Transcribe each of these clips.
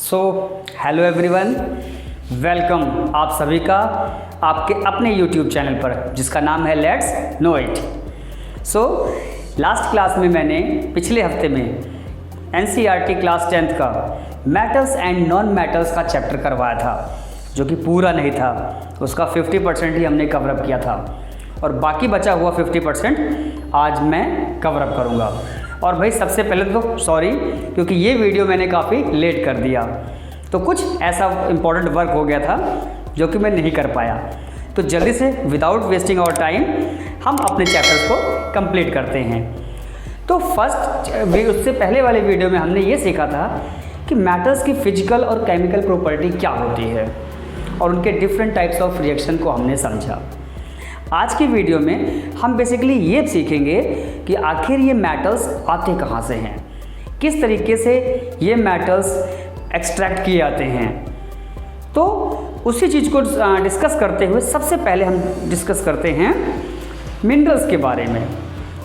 So hello everyone, welcome आप सभी का आपके अपने YouTube चैनल पर जिसका नाम है let's no it. So last class में मैंने पिछले हफ्ते में NCERT क्लास 10th का मेटल्स एंड नॉन मेटल्स का चैप्टर करवाया था, जो कि पूरा नहीं था, उसका 50% ही हमने कवरअप किया था और बाकी बचा हुआ 50% आज मैं कवरअप करूँगा। और भाई सबसे पहले तो सॉरी, क्योंकि ये वीडियो मैंने काफ़ी लेट कर दिया, तो कुछ ऐसा इम्पोर्टेंट वर्क हो गया था जो कि मैं नहीं कर पाया। तो जल्दी से विदाउट वेस्टिंग आवर टाइम हम अपने चैप्टर्स को कंप्लीट करते हैं। तो उससे पहले वाले वीडियो में हमने ये सीखा था कि मेटल्स की फिजिकल और केमिकल प्रॉपर्टी क्या होती है और उनके डिफरेंट टाइप्स ऑफ रिएक्शन को हमने समझा। आज की वीडियो में हम बेसिकली ये सीखेंगे कि आखिर ये मेटल्स आते कहाँ से हैं, किस तरीके से ये मेटल्स एक्सट्रैक्ट किए जाते हैं। तो उसी चीज़ को डिस्कस करते हुए सबसे पहले हम डिस्कस करते हैं मिनरल्स के बारे में।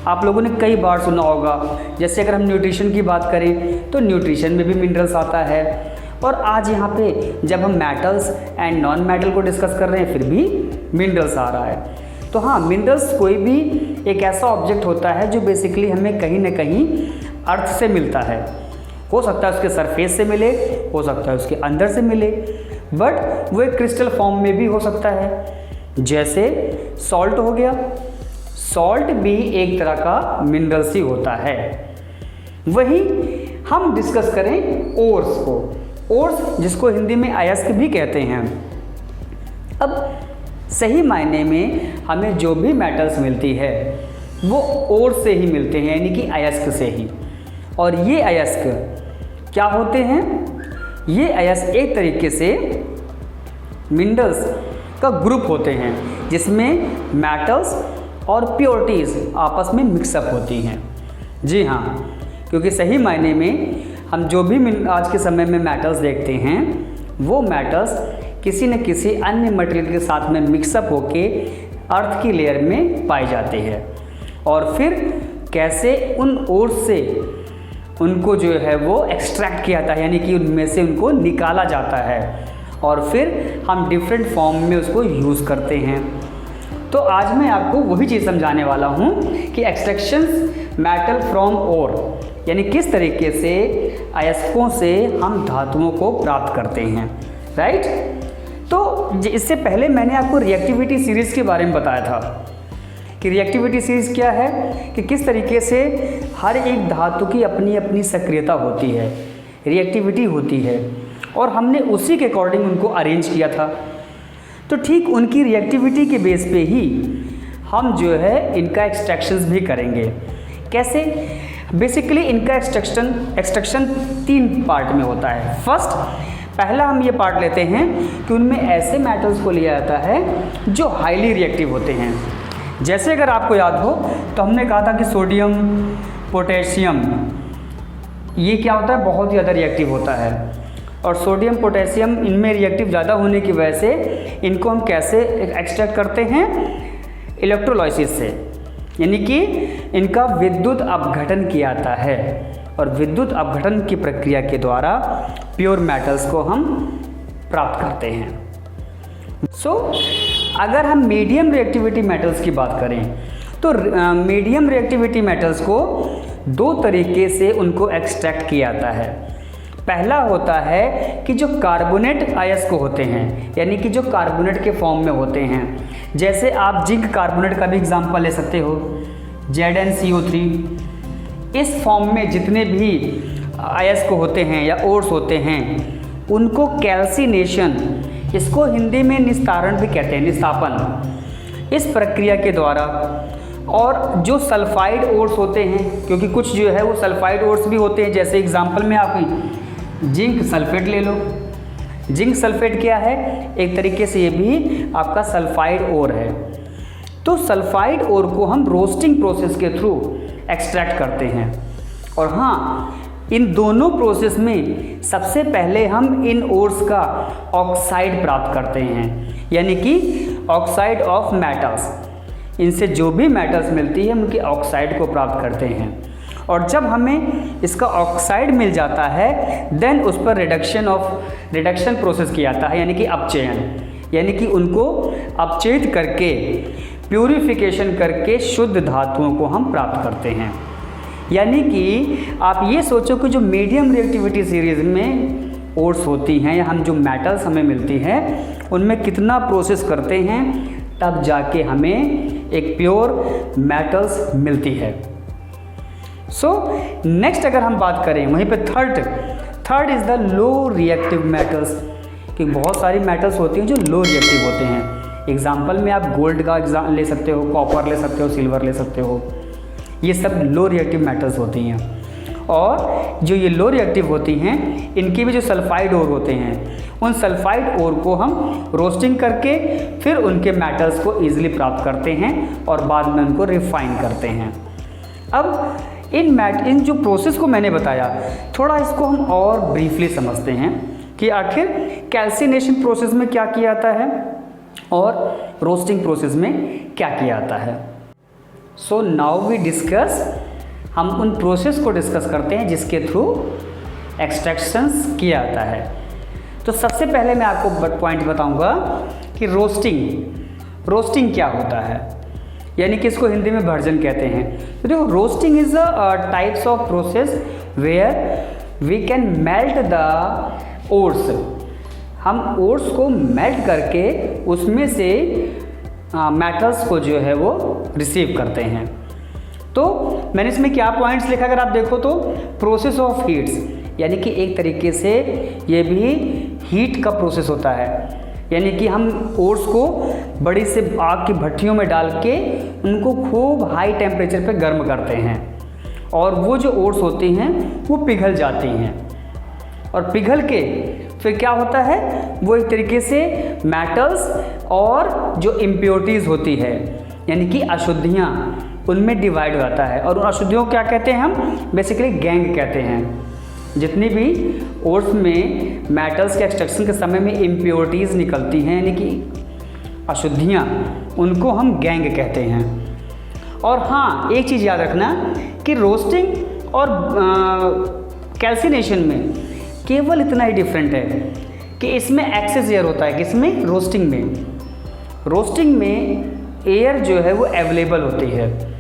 आप लोगों ने कई बार सुना होगा, जैसे अगर हम न्यूट्रिशन की बात करें तो न्यूट्रिशन में भी मिनरल्स आता है, और आज यहाँ पे जब हम मेटल्स एंड नॉन मेटल को डिस्कस कर रहे हैं फिर भी मिनरल्स आ रहा है। तो हाँ, मिनरल्स कोई भी एक ऐसा ऑब्जेक्ट होता है जो बेसिकली हमें कहीं ना कहीं अर्थ से मिलता है। हो सकता है उसके सरफेस से मिले, हो सकता है उसके अंदर से मिले, बट वो एक क्रिस्टल फॉर्म में भी हो सकता है। जैसे सॉल्ट हो गया, सॉल्ट भी एक तरह का मिनरल्स ही होता है। वही हम डिस्कस करें ओर्स को, ओर्स जिसको हिंदी में अयस्क भी कहते हैं। अब सही मायने में हमें जो भी मेटल्स मिलती है वो ओर से ही मिलते हैं, यानी कि अयस्क से ही। और ये अयस्क क्या होते हैं? ये अयस्क एक तरीके से मिनरल्स का ग्रुप होते हैं जिसमें मेटल्स और प्योरिटीज़ आपस में मिक्सअप होती हैं। जी हाँ, क्योंकि सही मायने में हम जो भी आज के समय में मेटल्स देखते हैं वो मेटल्स किसी न किसी अन्य मटेरियल के साथ में मिक्सअप होके अर्थ की लेयर में पाए जाते हैं, और फिर कैसे उन ओर से उनको जो है वो एक्सट्रैक्ट किया जाता है, यानी कि उनमें से उनको निकाला जाता है और फिर हम डिफरेंट फॉर्म में उसको यूज़ करते हैं। तो आज मैं आपको वही चीज़ समझाने वाला हूँ कि एक्सट्रैक्शंस मेटल फ्रॉम ओर, यानी किस तरीके से अयस्कों से हम धातुओं को प्राप्त करते हैं, राइट। तो इससे पहले मैंने आपको रिएक्टिविटी सीरीज़ के बारे में बताया था कि रिएक्टिविटी सीरीज़ क्या है, कि किस तरीके से हर एक धातु की अपनी अपनी सक्रियता होती है, रिएक्टिविटी होती है, और हमने उसी के अकॉर्डिंग उनको अरेंज किया था। तो ठीक उनकी रिएक्टिविटी के बेस पे ही हम जो है इनका एक्सट्रैक्शंस भी करेंगे। कैसे? बेसिकली इनका एक्सट्रैक्शन 3 पार्ट में होता है। पहला हम ये पार्ट लेते हैं कि उनमें ऐसे मेटल्स को लिया जाता है जो हाईली रिएक्टिव होते हैं। जैसे अगर आपको याद हो तो हमने कहा था कि सोडियम, पोटेशियम, ये क्या होता है, बहुत ही ज़्यादा रिएक्टिव होता है। और सोडियम, पोटेशियम इनमें रिएक्टिव ज़्यादा होने की वजह से इनको हम कैसे एक्सट्रैक्ट करते हैं? इलेक्ट्रोलाइसिस से, यानी कि इनका विद्युत अपघटन किया जाता है, और विद्युत अपघटन की प्रक्रिया के द्वारा प्योर मेटल्स को हम प्राप्त करते हैं। अगर हम मीडियम रिएक्टिविटी मेटल्स की बात करें तो मीडियम रिएक्टिविटी मेटल्स को 2 तरीके से उनको एक्सट्रैक्ट किया जाता है। पहला होता है कि जो कार्बोनेट अयस्क होते हैं, यानी कि जो कार्बोनेट के फॉर्म में होते हैं। जैसे आप जिंक कार्बोनेट का भी एग्जाम्पल ले सकते हो, ZnCO3। इस फॉर्म में जितने भी अयस्क होते हैं या ओर्स होते हैं उनको कैल्सिनेशन, इसको हिंदी में निस्तारण भी कहते हैं, निस्तापन, इस प्रक्रिया के द्वारा। और जो सल्फाइड ओर्स होते हैं, क्योंकि कुछ जो है वो सल्फाइड ओर्स भी होते हैं, जैसे एग्जांपल में आप जिंक सल्फेट ले लो। जिंक सल्फेट क्या है? एक तरीके से ये भी आपका सल्फाइड ओर है। तो सल्फाइड ओर को हम रोस्टिंग प्रोसेस के थ्रू एक्सट्रैक्ट करते हैं। और हाँ, इन दोनों प्रोसेस में सबसे पहले हम इन ओर्स का ऑक्साइड प्राप्त करते हैं, यानी कि ऑक्साइड ऑफ मेटल्स। इनसे जो भी मेटल्स मिलती है उनके ऑक्साइड को प्राप्त करते हैं। और जब हमें इसका ऑक्साइड मिल जाता है देन उस पर रिडक्शन प्रोसेस किया जाता है, यानी कि अपचयन, यानी कि उनको अपचयित करके प्यूरिफिकेशन करके शुद्ध धातुओं को हम प्राप्त करते हैं। यानी कि आप ये सोचो कि जो मीडियम रिएक्टिविटी सीरीज़ में ओर्स होती हैं या हम जो मेटल्स हमें मिलती हैं उनमें कितना प्रोसेस करते हैं तब जाके हमें एक प्योर मेटल्स मिलती है। सो नेक्स्ट अगर हम बात करें वहीं पे third is the low reactive metals, कि बहुत सारी मेटल्स होती हैं जो लो रिएक्टिव होते हैं। एग्जाम्पल में आप गोल्ड का एग्जाम ले सकते हो, कॉपर ले सकते हो, सिल्वर ले सकते हो, ये सब लो रिएक्टिव मेटल्स होती हैं। और जो ये लो रिएक्टिव होती हैं इनके भी जो सल्फाइड ओर होते हैं उन सल्फाइड ओर को हम रोस्टिंग करके फिर उनके मेटल्स को ईजिली प्राप्त करते हैं और बाद में उनको रिफाइन करते हैं। अब इन जो प्रोसेस को मैंने बताया थोड़ा इसको हम और ब्रीफली समझते हैं कि आखिर कैल्सिनेशन प्रोसेस में क्या किया जाता है और रोस्टिंग प्रोसेस में क्या किया जाता है। सो नाउ वी डिस्कस, हम उन प्रोसेस को डिस्कस करते हैं जिसके थ्रू एक्सट्रैक्शंस किया जाता है। तो सबसे पहले मैं आपको पॉइंट बताऊंगा कि रोस्टिंग क्या होता है, यानी कि इसको हिंदी में भर्जन कहते हैं। तो देखो, roasting is a types of process where we can melt the ores. हम ओर्स को मेल्ट करके उसमें से मेटल्स को जो है वो रिसीव करते हैं। तो मैंने इसमें क्या पॉइंट्स लिखा अगर आप देखो तो प्रोसेस ऑफ हीट्स, यानी कि एक तरीके से ये भी हीट का प्रोसेस होता है, यानी कि हम ओर्स को बड़ी से आग की भट्टियों में डाल के उनको खूब हाई टेम्परेचर पे गर्म करते हैं और वो जो ओर्स होती हैं वो पिघल जाती हैं और पिघल के फिर क्या होता है वो एक तरीके से मेटल्स और जो इम्प्योरिटीज़ होती है यानी कि अशुद्धियाँ उनमें डिवाइड हो जाता है। और उन अशुद्धियों को क्या कहते हैं हम बेसिकली गैंग कहते हैं। जितनी भी ओर्स में मेटल्स के एक्सट्रैक्शन के समय में इम्प्योरिटीज़ निकलती हैं यानी कि अशुद्धियाँ, उनको हम गैंग कहते हैं। और हाँ, एक चीज़ याद रखना कि रोस्टिंग और कैल्सिनेशन में केवल इतना ही डिफरेंट है कि इसमें एक्सेस एयर होता है, किसमें, रोस्टिंग में एयर जो है वो अवेलेबल होती है।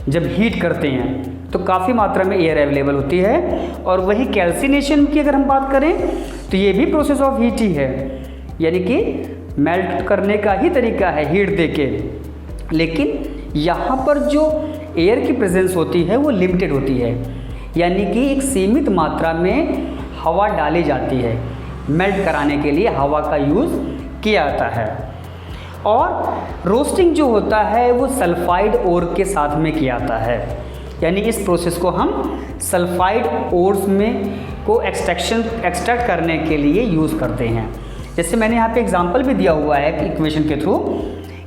जब हीट करते हैं तो काफ़ी मात्रा में एयर अवेलेबल होती है। और वही कैल्सिनेशन की अगर हम बात करें तो ये भी प्रोसेस ऑफ हीट ही है, यानी कि मेल्ट करने का ही तरीका है हीट देके, लेकिन यहाँ पर जो एयर की प्रेजेंस होती है वो लिमिटेड होती है, यानी कि एक सीमित मात्रा में हवा डाली जाती है। मेल्ट कराने के लिए हवा का यूज़ किया जाता है। और रोस्टिंग जो होता है वो सल्फाइड ओर के साथ में किया जाता है, यानी इस प्रोसेस को हम सल्फाइड ओर्स में को एक्सट्रैक्ट करने के लिए यूज़ करते हैं। जैसे मैंने यहाँ पे एग्जांपल भी दिया हुआ है इक्वेशन के थ्रू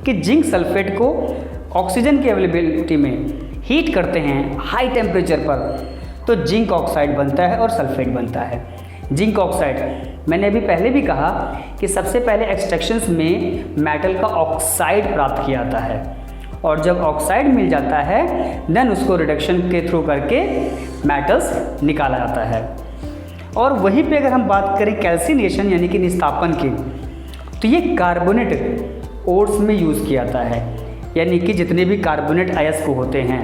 कि जिंक सल्फेट को ऑक्सीजन की अवेलेबिलिटी में हीट करते हैं हाई टेम्परेचर पर तो जिंक ऑक्साइड बनता है और सल्फेट बनता है। जिंक ऑक्साइड मैंने अभी पहले भी कहा कि सबसे पहले एक्सट्रैक्शंस में मेटल का ऑक्साइड प्राप्त किया जाता है और जब ऑक्साइड मिल जाता है देन उसको रिडक्शन के थ्रू करके मेटल्स निकाला जाता है। और वहीं पे अगर हम बात करें कैल्सिनेशन यानी कि निस्तापन की, तो ये कार्बोनेट ओर्स में यूज़ किया जाता है, यानी कि जितने भी कार्बोनेट अयस्क होते हैं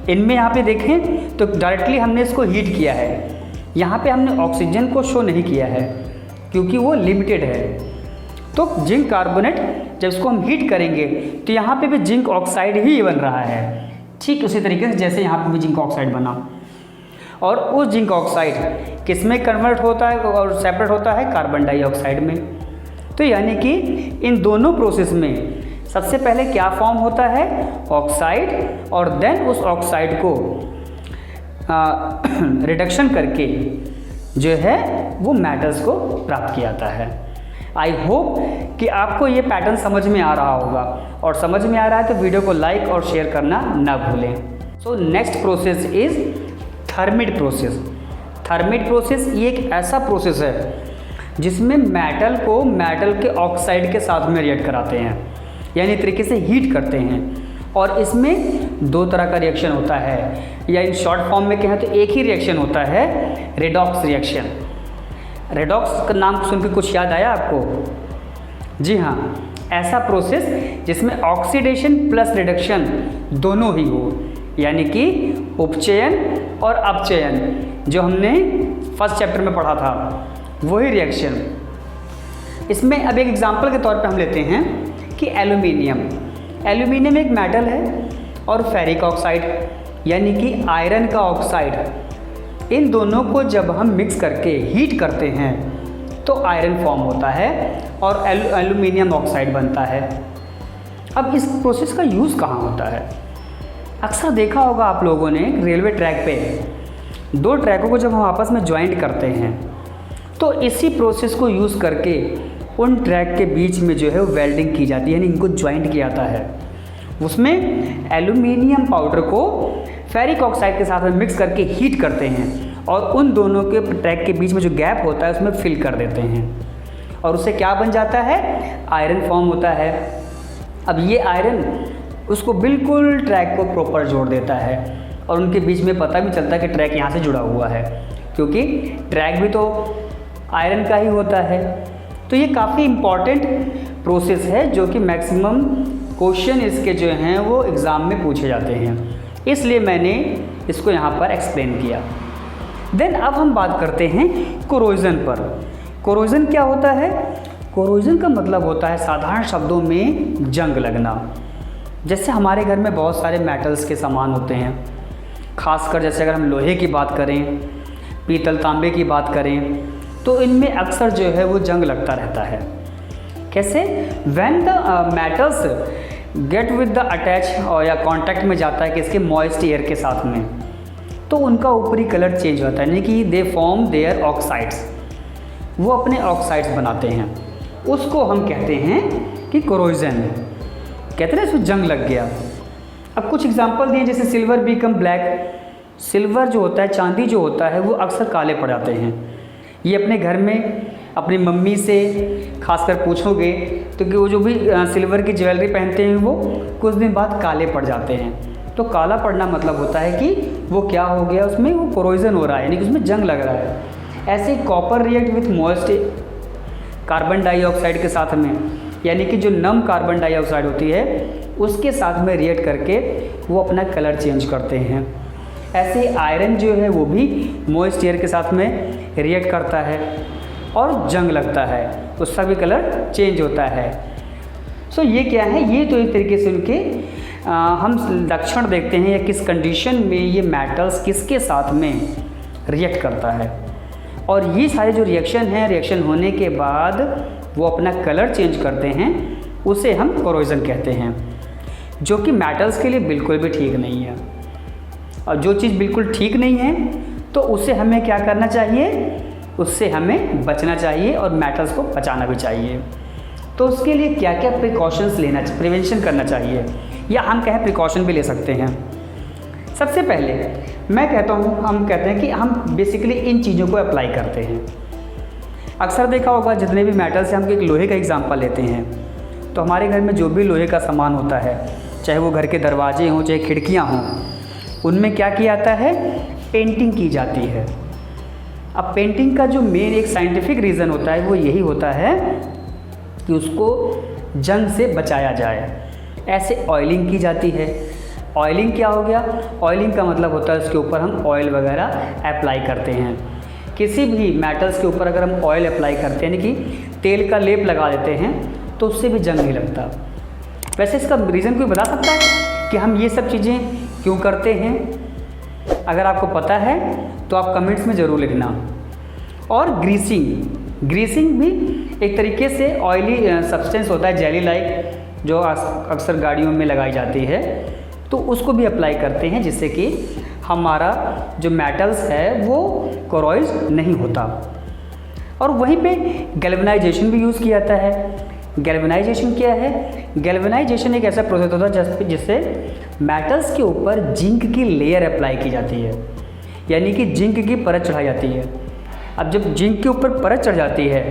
इनमें यहाँ पे देखें तो डायरेक्टली हमने इसको हीट किया है। यहाँ पे हमने ऑक्सीजन को शो नहीं किया है क्योंकि वो लिमिटेड है। तो जिंक कार्बोनेट जब इसको हम हीट करेंगे तो यहाँ पे भी जिंक ऑक्साइड ही बन रहा है, ठीक उसी तरीके से जैसे यहाँ पे भी जिंक ऑक्साइड बना। और उस जिंक ऑक्साइड किस में कन्वर्ट होता है और सेपरेट होता है, कार्बन डाइऑक्साइड में। तो यानी कि इन दोनों प्रोसेस में सबसे पहले क्या फॉर्म होता है, ऑक्साइड, और देन उस ऑक्साइड को रिडक्शन करके जो है वो मेटल्स को प्राप्त किया जाता है। आई होप कि आपको ये पैटर्न समझ में आ रहा होगा, और समझ में आ रहा है तो वीडियो को लाइक और शेयर करना ना भूलें। So next process is thermite process. Thermite process ये एक ऐसा प्रोसेस है जिसमें मेटल को मेटल के ऑक्साइड के साथ में रिएक्ट कराते हैं, यानी तरीके से हीट करते हैं। और इसमें दो तरह का रिएक्शन होता है, या इन शॉर्ट फॉर्म में कहें तो एक ही रिएक्शन होता है, रेडॉक्स रिएक्शन। रेडॉक्स का नाम सुन के कुछ याद आया आपको? जी हाँ, ऐसा प्रोसेस जिसमें ऑक्सीडेशन प्लस रिडक्शन दोनों ही हो, यानी कि उपचयन और अपचयन, जो हमने फर्स्ट चैप्टर में पढ़ा था वही रिएक्शन। इसमें अब एक एग्जांपल के तौर पे हम लेते हैं कि एल्यूमिनियम एक मेटल है और फेरिक ऑक्साइड यानी कि आयरन का ऑक्साइड, इन दोनों को जब हम मिक्स करके हीट करते हैं तो आयरन फॉर्म होता है और एल्यूमिनियम ऑक्साइड बनता है। अब इस प्रोसेस का यूज़ कहाँ होता है? अक्सर देखा होगा आप लोगों ने रेलवे ट्रैक पे दो ट्रैकों को जब हम आपस में ज्वाइंट करते हैं तो इसी प्रोसेस को यूज़ करके उन ट्रैक के बीच में जो है वो वेल्डिंग की जाती है, यानी इनको ज्वाइंट किया जाता है। उसमें एल्यूमिनियम पाउडर को फेरिक ऑक्साइड के साथ में मिक्स करके हीट करते हैं और उन दोनों के ट्रैक के बीच में जो गैप होता है उसमें फिल कर देते हैं और उससे क्या बन जाता है? आयरन फॉर्म होता है। अब ये आयरन उसको बिल्कुल ट्रैक को प्रॉपर जोड़ देता है और उनके बीच में पता भी चलता है कि ट्रैक यहाँ से जुड़ा हुआ है, क्योंकि ट्रैक भी तो आयरन का ही होता है। तो ये काफ़ी इम्पॉर्टेंट प्रोसेस है जो कि मैक्सिमम क्वेश्चन इसके जो हैं वो एग्ज़ाम में पूछे जाते हैं, इसलिए मैंने इसको यहाँ पर एक्सप्लेन किया। देन अब हम बात करते हैं कोरोजन पर। कोरोजन क्या होता है? कोरोजन का मतलब होता है साधारण शब्दों में जंग लगना। जैसे हमारे घर में बहुत सारे मेटल्स के सामान होते हैं, खासकर जैसे अगर हम लोहे की बात करें, पीतल तांबे की बात करें, तो इनमें अक्सर जो है वो जंग लगता रहता है। कैसे? When the metals get with the attach और या कांटेक्ट में जाता है किसके? मॉइस्ट एयर के साथ में, तो उनका ऊपरी कलर चेंज होता है, यानी कि दे फॉर्म देयर ऑक्साइड्स, वो अपने ऑक्साइड्स बनाते हैं। उसको हम कहते हैं कि कोरोजन, कहते हैं इसमें जंग लग गया। अब कुछ एग्जांपल दिए, जैसे सिल्वर बिकम ब्लैक। सिल्वर जो होता है, चांदी जो होता है, वो अक्सर काले पड़ जाते हैं। ये अपने घर में अपनी मम्मी से खासकर पूछोगे तो कि वो जो भी सिल्वर की ज्वेलरी पहनते हैं वो कुछ दिन बाद काले पड़ जाते हैं। तो काला पड़ना मतलब होता है कि वो क्या हो गया, उसमें वो कोरोजन हो रहा है, यानी कि उसमें जंग लग रहा है। ऐसे ही copper react with moist carbon dioxide के साथ में, यानी कि जो नम कार्बन डाइऑक्साइड होती है उसके साथ में रिएक्ट करके वो अपना कलर चेंज करते हैं। ऐसे ही आयरन जो है वो भी मॉइस्ट एयर के साथ में रिएक्ट करता है और जंग लगता है, उसका भी कलर चेंज होता है। सो ये क्या है? ये तो एक तरीके से उनके हम लक्षण देखते हैं या किस कंडीशन में ये मेटल्स किसके साथ में रिएक्ट करता है। और ये सारे जो रिएक्शन हैं, रिएक्शन होने के बाद वो अपना कलर चेंज करते हैं, उसे हम कोरोजन कहते हैं, जो कि मेटल्स के लिए बिल्कुल भी ठीक नहीं है। और जो चीज़ बिल्कुल ठीक नहीं है तो उससे हमें क्या करना चाहिए? उससे हमें बचना चाहिए और मेटल्स को बचाना भी चाहिए। तो उसके लिए क्या क्या प्रिकॉशंस लेना, प्रिवेंशन करना चाहिए, या हम कहें प्रिकॉशन भी ले सकते हैं। सबसे पहले मैं कहता हूँ, हम कहते हैं कि हम बेसिकली इन चीज़ों को अप्लाई करते हैं। अक्सर देखा होगा जितने भी मेटल्स हैं, हम एक लोहे का एग्जांपल लेते हैं, तो हमारे घर में जो भी लोहे का सामान होता है, चाहे वो घर के दरवाजे हों चाहे खिड़कियाँ हों, उनमें क्या किया जाता है? पेंटिंग की जाती है। अब पेंटिंग का जो मेन एक साइंटिफिक रीज़न होता है वो यही होता है कि उसको जंग से बचाया जाए। ऐसे ऑयलिंग की जाती है। ऑयलिंग क्या हो गया? ऑयलिंग का मतलब होता है उसके ऊपर हम ऑयल वगैरह अप्लाई करते हैं। किसी भी मेटल्स के ऊपर अगर हम ऑयल अप्लाई करते हैं, यानी कि तेल का लेप लगा देते हैं, तो उससे भी जंग नहीं लगता। वैसे इसका रीज़न कोई बता सकता है कि हम ये सब चीज़ें क्यों करते हैं? अगर आपको पता है तो आप कमेंट्स में ज़रूर लिखना। और ग्रीसिंग भी एक तरीके से ऑयली सब्सटेंस होता है, जेली लाइक, जो अक्सर गाड़ियों में लगाई जाती है, तो उसको भी अप्लाई करते हैं जिससे कि हमारा जो मेटल्स है वो कोरोइज नहीं होता। और वहीं पे गैल्वेनाइजेशन भी यूज़ किया जाता है। गैल्वेनाइजेशन क्या है? गैल्वेनाइजेशन एक ऐसा प्रोसेस होता है जिससे मेटल्स के ऊपर जिंक की लेयर अप्लाई की जाती है, यानी कि जिंक की परत चढ़ाई जाती है। अब जब जिंक के ऊपर परत चढ़ जाती है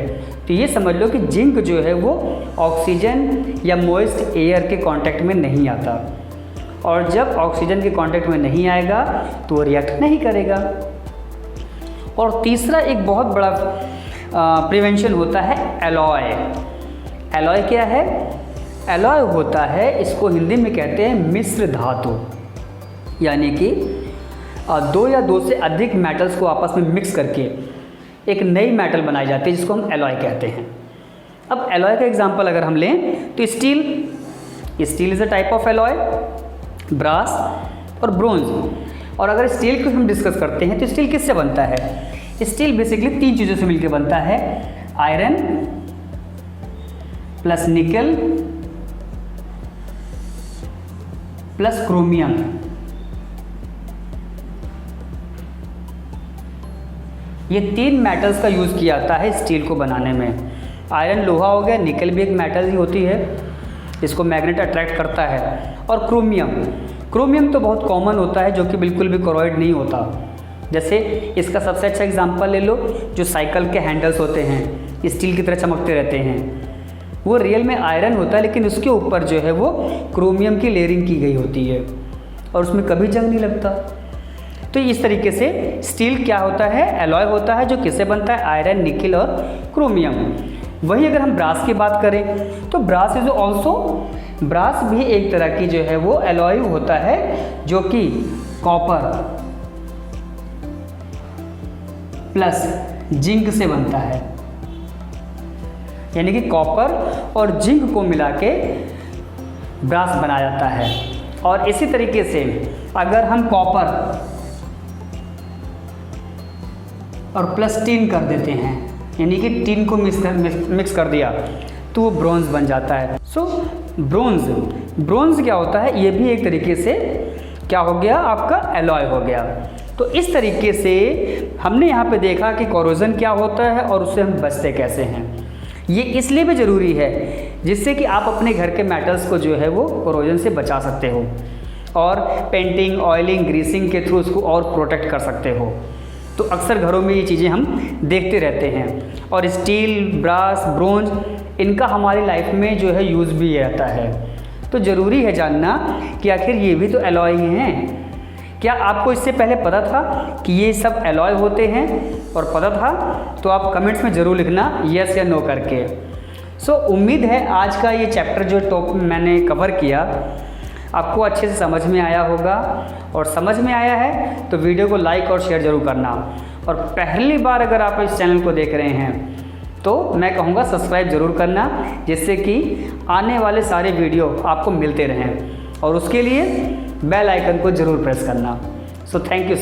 तो ये समझ लो कि जिंक जो है वो ऑक्सीजन या मॉइस्ट एयर के कांटेक्ट में नहीं आता, और जब ऑक्सीजन के कांटेक्ट में नहीं आएगा तो वो रिएक्ट नहीं करेगा। और तीसरा एक बहुत बड़ा प्रिवेंशन होता है एलॉय। एलॉय क्या है? एलॉय होता है, इसको हिंदी में कहते हैं मिश्र धातु, यानी कि दो या दो से अधिक मेटल्स को आपस में मिक्स करके एक नई मेटल बनाई जाती है जिसको हम एलॉय कहते हैं। अब एलॉय का एग्जांपल अगर हम लें तो steel is a type of alloy, brass और ब्रोंज। और अगर स्टील को हम डिस्कस करते हैं तो स्टील किससे बनता है? स्टील बेसिकली 3 चीज़ों से मिलकर बनता है, iron plus nickel plus chromium. ये 3 मेटल्स का यूज़ किया जाता है स्टील को बनाने में। आयरन लोहा हो गया, निकल भी एक मेटल ही होती है, इसको मैग्नेट अट्रैक्ट करता है, और क्रोमियम तो बहुत कॉमन होता है जो कि बिल्कुल भी कोरोइड नहीं होता। जैसे इसका सबसे अच्छा एग्जांपल ले लो, जो साइकिल के हैंडल्स होते हैं स्टील की तरह चमकते रहते हैं, वो रियल में आयरन होता है लेकिन उसके ऊपर जो है वो क्रोमियम की लेयरिंग की गई होती है और उसमें कभी जंग नहीं लगता। तो इस तरीके से स्टील क्या होता है? एलॉय होता है जो किससे बनता है? आयरन, निकल और क्रोमियम। वही अगर हम ब्रास की बात करें तो ब्रास इज ऑल्सो, ब्रास भी एक तरह की जो है वो एलॉय होता है जो कि कॉपर प्लस जिंक से बनता है, यानी कि कॉपर और जिंक को मिला के ब्रास बनाया जाता है। और इसी तरीके से अगर हम कॉपर और प्लस टिन कर देते हैं, यानी कि टिन को मिक्स कर दिया तो वो ब्रोंज बन जाता है। सो ब्रोंज क्या होता है? ये भी एक तरीके से क्या हो गया? आपका एलॉय हो गया। तो इस तरीके से हमने यहाँ पे देखा कि कोरोजन क्या होता है और उससे हम बचते कैसे हैं। ये इसलिए भी ज़रूरी है जिससे कि आप अपने घर के मेटल्स को जो है वो कोरोजन से बचा सकते हो और पेंटिंग, ऑयलिंग, ग्रीसिंग के थ्रू उसको और प्रोटेक्ट कर सकते हो। तो अक्सर घरों में ये चीज़ें हम देखते रहते हैं। और स्टील, ब्रास, ब्रोंज, इनका हमारी लाइफ में जो है यूज़ भी रहता है। तो ज़रूरी है जानना कि आखिर ये भी तो एलॉय ही हैं। क्या आपको इससे पहले पता था कि ये सब एलॉय होते हैं? और पता था तो आप कमेंट्स में ज़रूर लिखना यस या नो करके। सो उम्मीद है आज का ये चैप्टर जो मैंने कवर किया आपको अच्छे से समझ में आया होगा, और समझ में आया है तो वीडियो को लाइक और शेयर ज़रूर करना। और पहली बार अगर आप इस चैनल को देख रहे हैं तो मैं कहूँगा सब्सक्राइब ज़रूर करना, जिससे कि आने वाले सारे वीडियो आपको मिलते रहें, और उसके लिए बेल आइकन को ज़रूर प्रेस करना। So thank you.